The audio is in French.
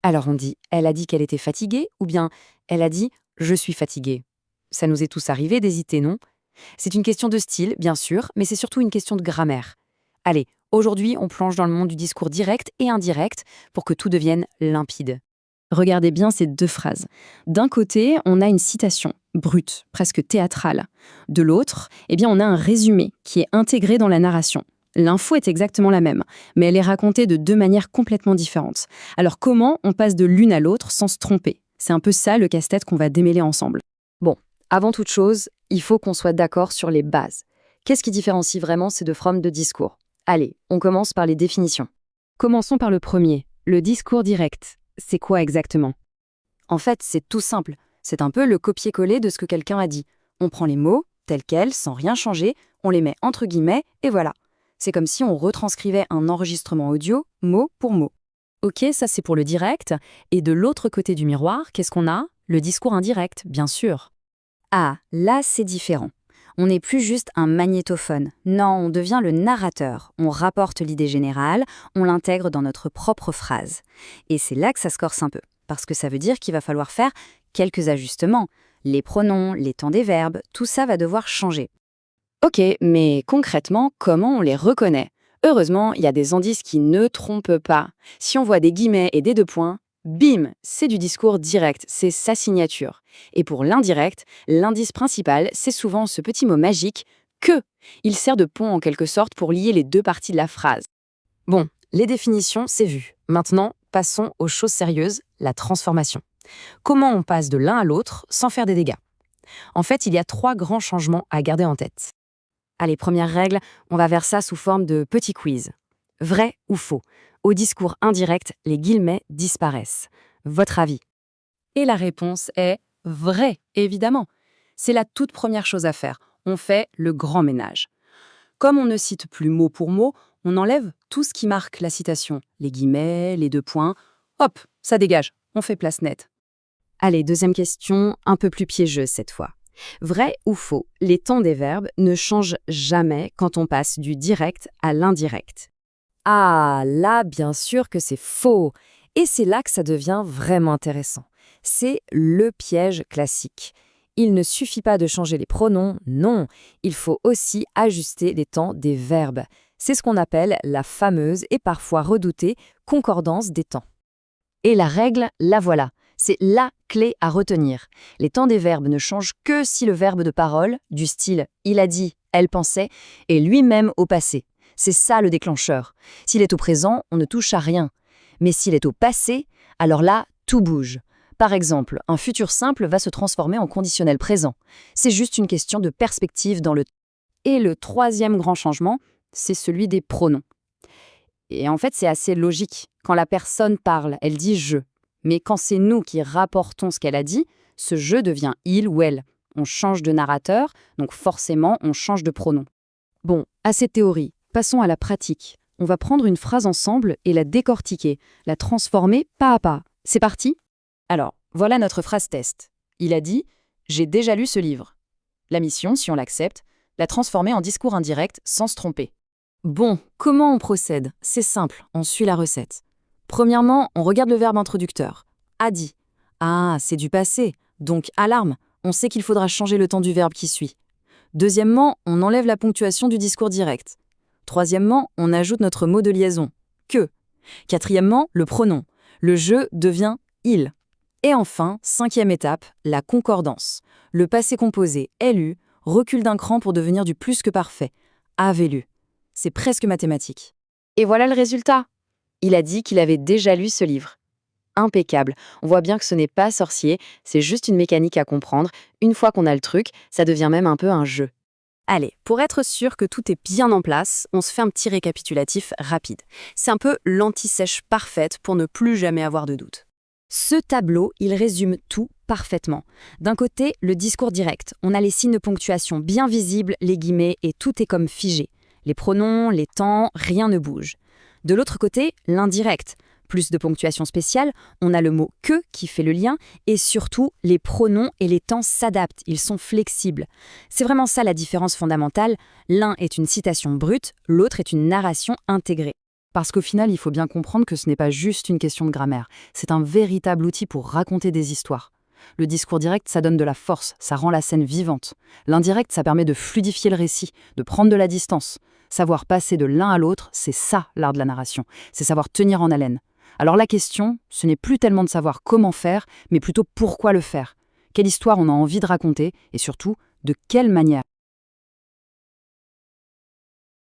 Alors on dit « elle a dit qu'elle était fatiguée » ou bien « elle a dit je suis fatiguée ». Ça nous est tous arrivé d'hésiter, non? C'est une question de style, bien sûr, mais c'est surtout une question de grammaire. Allez, aujourd'hui, on plonge dans le monde du discours direct et indirect pour que tout devienne limpide. Regardez bien ces deux phrases. D'un côté, on a une citation, brute, presque théâtrale. De l'autre, on a un résumé qui est intégré dans la narration. L'info est exactement la même, mais elle est racontée de deux manières complètement différentes. Alors comment on passe de l'une à l'autre sans se tromper? C'est un peu ça le casse-tête qu'on va démêler ensemble. Bon, avant toute chose, il faut qu'on soit d'accord sur les bases. Qu'est-ce qui différencie vraiment ces deux formes de discours? Allez, on commence par les définitions. Commençons par le premier, le discours direct. C'est quoi exactement? En fait, c'est tout simple. C'est un peu le copier-coller de ce que quelqu'un a dit. On prend les mots, tels quels, sans rien changer, on les met entre guillemets, et voilà. C'est comme si on retranscrivait un enregistrement audio, mot pour mot. Ok, ça c'est pour le direct. Et de l'autre côté du miroir, qu'est-ce qu'on a? Le discours indirect, bien sûr. Ah, là, c'est différent. On n'est plus juste un magnétophone. Non, on devient le narrateur. On rapporte l'idée générale, on l'intègre dans notre propre phrase. Et c'est là que ça se corse un peu, parce que ça veut dire qu'il va falloir faire quelques ajustements. Les pronoms, les temps des verbes, tout ça va devoir changer. Ok, mais concrètement, comment on les reconnaît? Heureusement, il y a des indices qui ne trompent pas. Si on voit des guillemets et des deux points, bim, c'est du discours direct, c'est sa signature. Et pour l'indirect, l'indice principal, c'est souvent ce petit mot magique « que ». Il sert de pont en quelque sorte pour lier les deux parties de la phrase. Bon, les définitions, c'est vu. Maintenant, passons aux choses sérieuses, la transformation. Comment on passe de l'un à l'autre sans faire des dégâts? En fait, il y a 3 grands changements à garder en tête. Allez, première règle, on va vers ça sous forme de petit quiz. Vrai ou faux? Au discours indirect, les guillemets disparaissent. Votre avis? Et la réponse est vrai, évidemment. C'est la toute première chose à faire. On fait le grand ménage. Comme on ne cite plus mot pour mot, on enlève tout ce qui marque la citation. Les guillemets, les deux points. Hop, ça dégage. On fait place nette. Allez, deuxième question, un peu plus piégeuse cette fois. Vrai ou faux? Les temps des verbes ne changent jamais quand on passe du direct à l'indirect. Ah, là, bien sûr que c'est faux. Et c'est là que ça devient vraiment intéressant. C'est le piège classique. Il ne suffit pas de changer les pronoms, non. Il faut aussi ajuster les temps des verbes. C'est ce qu'on appelle la fameuse et parfois redoutée concordance des temps. Et la règle, la voilà. C'est la clé à retenir. Les temps des verbes ne changent que si le verbe de parole, du style « il a dit »,« elle pensait », est lui-même au passé. C'est ça le déclencheur. S'il est au présent, on ne touche à rien. Mais s'il est au passé, alors là, tout bouge. Par exemple, un futur simple va se transformer en conditionnel présent. C'est juste une question de perspective dans le temps. Et le troisième grand changement, c'est celui des pronoms. Et en fait, c'est assez logique. Quand la personne parle, elle dit « je ». Mais quand c'est nous qui rapportons ce qu'elle a dit, ce « je » devient « il » ou « elle ». On change de narrateur, donc forcément, on change de pronom. Bon, assez de théorie. Passons à la pratique. On va prendre une phrase ensemble et la décortiquer, la transformer pas à pas. C'est parti? Alors, voilà notre phrase test. Il a dit « j'ai déjà lu ce livre ». La mission, si on l'accepte, la transformer en discours indirect sans se tromper. Bon, comment on procède? C'est simple, on suit la recette. Premièrement, on regarde le verbe introducteur. A dit. Ah, c'est du passé, donc alarme, on sait qu'il faudra changer le temps du verbe qui suit. Deuxièmement, on enlève la ponctuation du discours direct. Troisièmement, on ajoute notre mot de liaison, que. Quatrièmement, le pronom. Le je devient il. Et enfin, cinquième étape, la concordance. Le passé composé est lu, recule d'un cran pour devenir du plus que parfait. Avait lu. C'est presque mathématique. Et voilà le résultat. Il a dit qu'il avait déjà lu ce livre. Impeccable. On voit bien que ce n'est pas sorcier, c'est juste une mécanique à comprendre. Une fois qu'on a le truc, ça devient même un peu un jeu. Allez, pour être sûr que tout est bien en place, on se fait un petit récapitulatif rapide. C'est un peu l'anti-sèche parfaite pour ne plus jamais avoir de doute. Ce tableau, il résume tout parfaitement. D'un côté, le discours direct. On a les signes de ponctuation bien visibles, les guillemets, et tout est comme figé. Les pronoms, les temps, rien ne bouge. De l'autre côté, l'indirect. Plus de ponctuation spéciale, on a le mot « que » qui fait le lien, et surtout, les pronoms et les temps s'adaptent, ils sont flexibles. C'est vraiment ça la différence fondamentale, l'un est une citation brute, l'autre est une narration intégrée. Parce qu'au final, il faut bien comprendre que ce n'est pas juste une question de grammaire, c'est un véritable outil pour raconter des histoires. Le discours direct, ça donne de la force, ça rend la scène vivante. L'indirect, ça permet de fluidifier le récit, de prendre de la distance. Savoir passer de l'un à l'autre, c'est ça l'art de la narration, c'est savoir tenir en haleine. Alors la question, ce n'est plus tellement de savoir comment faire, mais plutôt pourquoi le faire. Quelle histoire on a envie de raconter, et surtout, de quelle manière.